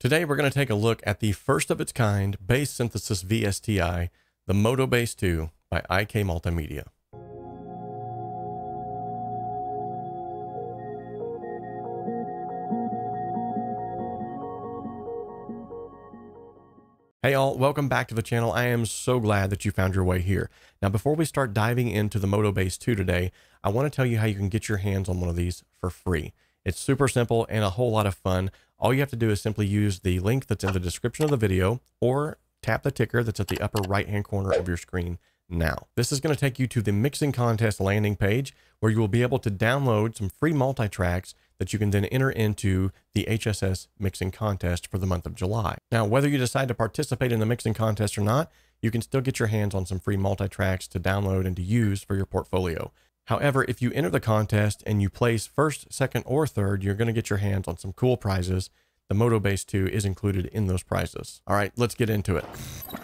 Today we're going to take a look at the first of its kind bass synthesis VSTI, the MODO Bass 2 by 𝗬𝗏 𝗏𝗏. Hey all, welcome back to the channel. I am so glad that you found your way here. Now before we start diving into the MODO Bass 2 today, I want to tell you how you can get your hands on one of these for free. It's super simple and a whole lot of fun. All you have to do is simply use the link that's in the description of the video or tap the ticker that's at the upper right hand corner of your screen now. This is going to take you to the mixing contest landing page where you will be able to download some free multi-tracks that you can then enter into the HSS mixing contest for the month of July. Now, whether you decide to participate in the mixing contest or not, you can still get your hands on some free multi-tracks to download and to use for your portfolio. However, if you enter the contest and you place first, second, or third, you're going to get your hands on some cool prizes. The MODO Bass 2 is included in those prizes. All right, let's get into it.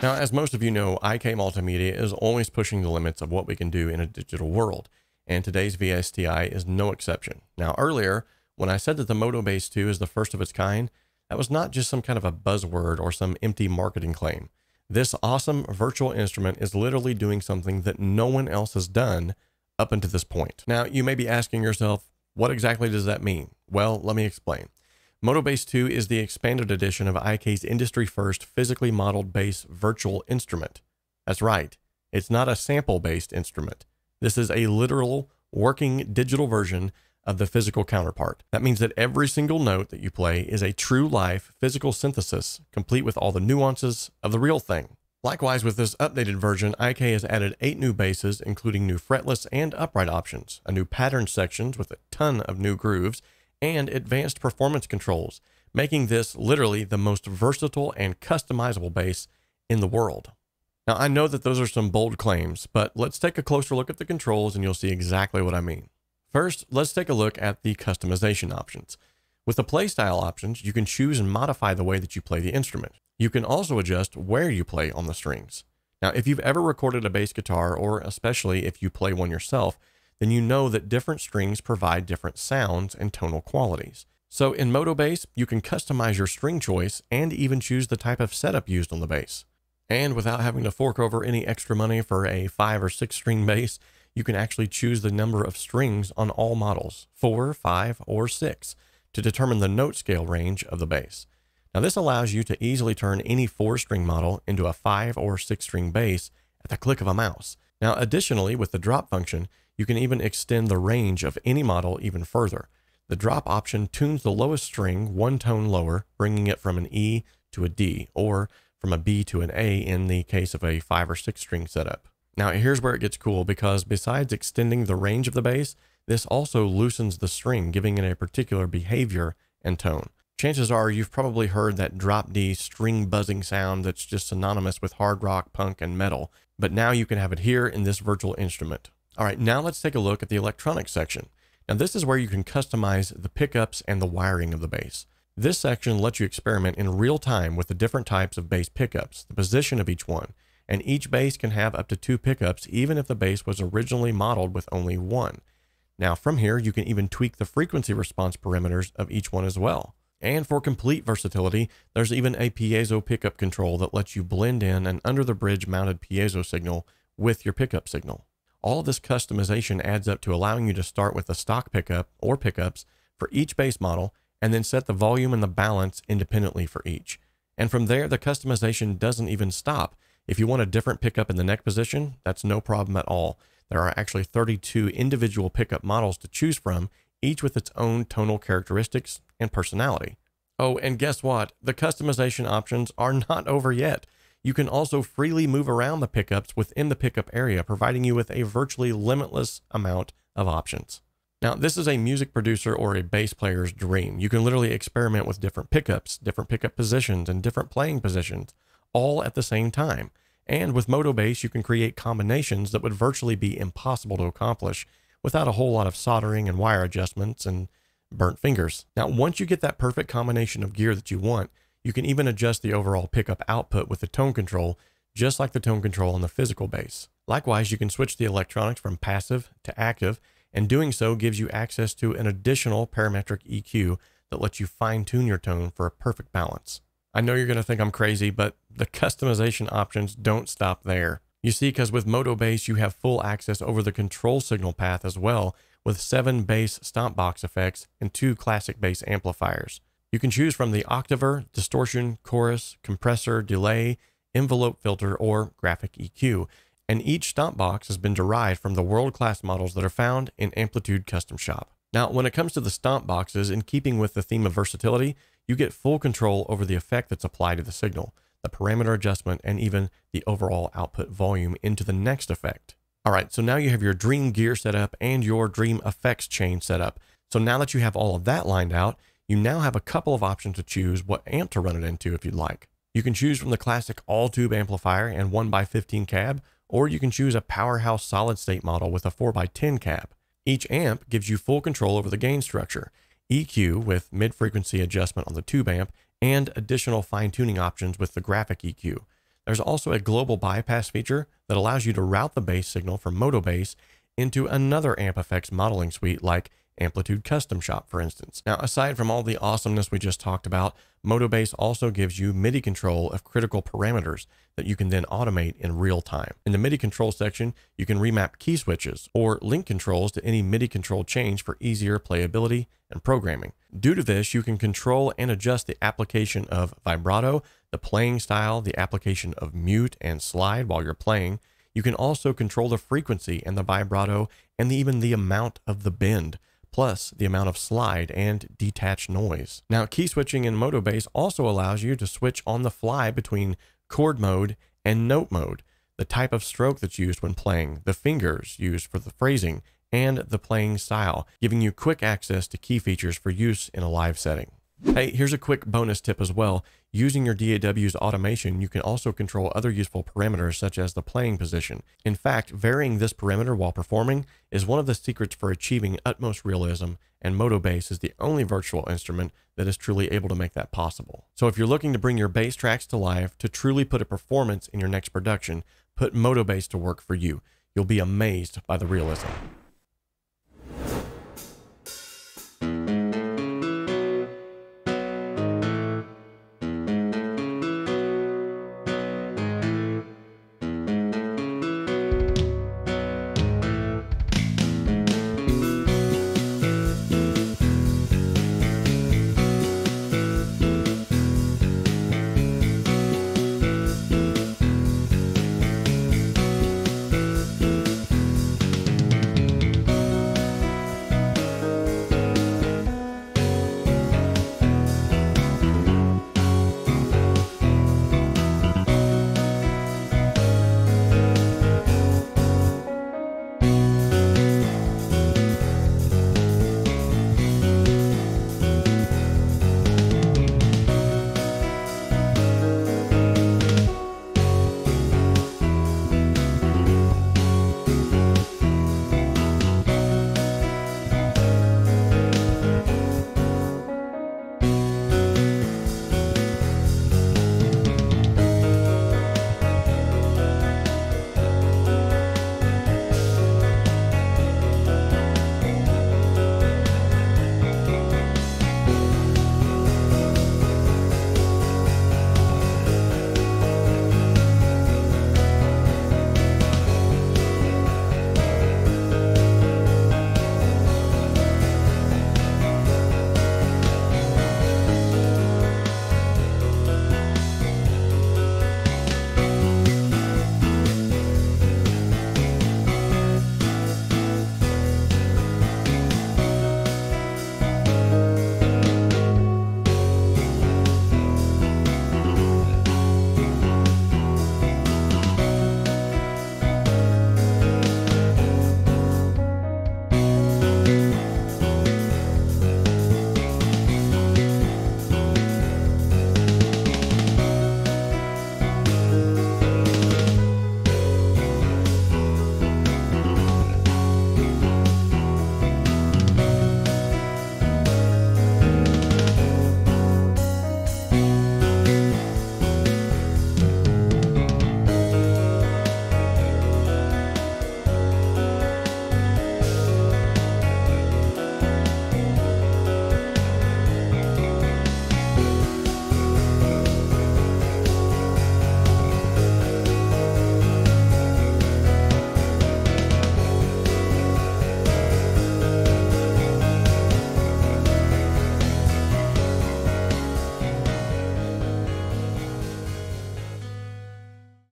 Now, as most of you know, 𝗬𝗏 is always pushing the limits of what we can do in a digital world, and today's VSTI is no exception. Now, earlier, when I said that the MODO Bass 2 is the first of its kind, that was not just some kind of a buzzword or some empty marketing claim. This awesome virtual instrument is literally doing something that no one else has done up until this point. Now, you may be asking yourself, what exactly does that mean? Well, let me explain. MODO Bass 2 is the expanded edition of 𝗬𝗏's industry-first physically modeled bass virtual instrument. That's right, it's not a sample-based instrument. This is a literal, working digital version of the physical counterpart. That means that every single note that you play is a true-life physical synthesis, complete with all the nuances of the real thing. Likewise, with this updated version, 𝗬𝗏 has added 8 new basses, including new fretless and upright options, a new pattern sections with a ton of new grooves, and advanced performance controls, making this literally the most versatile and customizable bass in the world. Now, I know that those are some bold claims, but let's take a closer look at the controls and you'll see exactly what I mean. First, let's take a look at the customization options. With the playstyle options, you can choose and modify the way that you play the instrument. You can also adjust where you play on the strings. Now, if you've ever recorded a bass guitar, or especially if you play one yourself, then you know that different strings provide different sounds and tonal qualities. So in MODO Bass, you can customize your string choice and even choose the type of setup used on the bass. And without having to fork over any extra money for a 5 or 6 string bass, you can actually choose the number of strings on all models, 4, 5, or 6, to determine the note scale range of the bass. Now this allows you to easily turn any 4-string model into a 5 or 6-string bass at the click of a mouse. Now additionally, with the drop function, you can even extend the range of any model even further. The drop option tunes the lowest string 1 tone lower, bringing it from an E to a D, or from a B to an A in the case of a 5 or 6 string setup. Now here's where it gets cool, because besides extending the range of the bass, this also loosens the string, giving it a particular behavior and tone. Chances are you've probably heard that drop D string buzzing sound that's just synonymous with hard rock, punk, and metal, but now you can have it here in this virtual instrument. All right, now let's take a look at the electronics section. Now this is where you can customize the pickups and the wiring of the bass. This section lets you experiment in real time with the different types of bass pickups, the position of each one, and each bass can have up to 2 pickups even if the bass was originally modeled with only 1. Now from here, you can even tweak the frequency response parameters of each one as well. And for complete versatility, there's even a piezo pickup control that lets you blend in an under-the-bridge mounted piezo signal with your pickup signal. All of this customization adds up to allowing you to start with a stock pickup or pickups for each bass model and then set the volume and the balance independently for each. And from there, the customization doesn't even stop. If you want a different pickup in the neck position, that's no problem at all. There are actually 32 individual pickup models to choose from, each with its own tonal characteristics and personality. Oh, and guess what? The customization options are not over yet. You can also freely move around the pickups within the pickup area, providing you with a virtually limitless amount of options. Now, this is a music producer or a bass player's dream. You can literally experiment with different pickups, different pickup positions, and different playing positions, all at the same time. And with MODO Bass, you can create combinations that would virtually be impossible to accomplish without a whole lot of soldering and wire adjustments and burnt fingers. Now, once you get that perfect combination of gear that you want, you can even adjust the overall pickup output with the tone control, just like the tone control on the physical bass. Likewise, you can switch the electronics from passive to active, and doing so gives you access to an additional parametric EQ that lets you fine-tune your tone for a perfect balance. I know you're going to think I'm crazy, but the customization options don't stop there. You see, because with MODO Bass, you have full access over the control signal path as well, with 7 bass stomp box effects and 2 classic bass amplifiers. You can choose from the octaver, distortion, chorus, compressor, delay, envelope filter, or graphic EQ, and each stomp box has been derived from the world-class models that are found in Amplitude Custom Shop. Now, when it comes to the stomp boxes, in keeping with the theme of versatility, you get full control over the effect that's applied to the signal, the parameter adjustment, and even the overall output volume into the next effect. All right, so now you have your Dream gear set up and your Dream effects chain set up. So now that you have all of that lined out, you now have a couple of options to choose what amp to run it into if you'd like. You can choose from the classic all-tube amplifier and 1x15 cab, or you can choose a powerhouse solid-state model with a 4x10 cab. Each amp gives you full control over the gain structure, EQ with mid-frequency adjustment on the tube amp, and additional fine-tuning options with the graphic EQ. There's also a global bypass feature that allows you to route the bass signal from MODO Bass into another amp effects modeling suite like Amplitude Custom Shop, for instance. Now, aside from all the awesomeness we just talked about, MODO Bass also gives you MIDI control of critical parameters that you can then automate in real time. In the MIDI control section, you can remap key switches or link controls to any MIDI control change for easier playability and programming. Due to this, you can control and adjust the application of vibrato, the playing style, the application of mute and slide while you're playing. You can also control the frequency and the vibrato and even the amount of the bend, plus the amount of slide and detached noise. Now, key switching in MODO Bass also allows you to switch on the fly between chord mode and note mode, the type of stroke that's used when playing, the fingers used for the phrasing, and the playing style, giving you quick access to key features for use in a live setting. Hey, here's a quick bonus tip as well. Using your DAW's automation, you can also control other useful parameters such as the playing position. In fact, varying this parameter while performing is one of the secrets for achieving utmost realism, and MODO Bass is the only virtual instrument that is truly able to make that possible. So if you're looking to bring your bass tracks to life to truly put a performance in your next production, put MODO Bass to work for you. You'll be amazed by the realism.